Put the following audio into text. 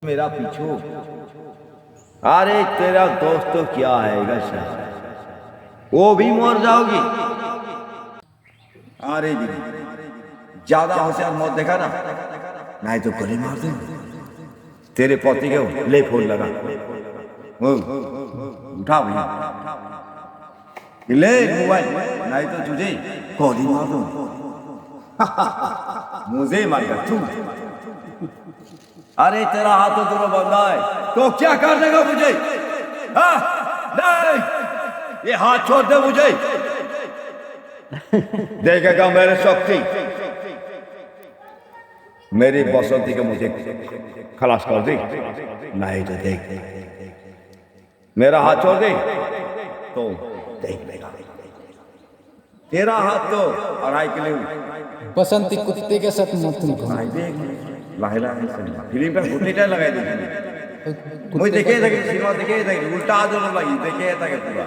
मेरा पीछू। अरे तेरा दोस्त तो क्या आएगा शायद, वो भी मर जाओगी। अरे दीदी ज्यादा होशियार मत देखा ना, नहीं तो गले मार दे। तेरे पति को ले फोन लगा, उठा भैया, ले मोबाइल, नहीं तो तुझे गोली मार दूं। मुझे मारेगा तू। अरे तेरा हाथ तो दोनों बंदा है, तो क्या कर देगा मुझे? हाँ? नहीं, ये हाथ छोड़ दे मुझे। देखेगा मेरे शक्ति, मेरी बसंती को मुझे खलास कर दी। नहीं तो देख, मेरा हाथ छोड़ दे तो देख लेगा। तेरा हाथ तो 2.5 किलो बसंती कुत्ते के साथ मत घूमो। लाहे लाहे फिल्म पे घुटनीटा लगाई दी। मुझे देखे था कि सिनेमा देखे था कि उल्टा आदमी लगी देखे था कि पूरा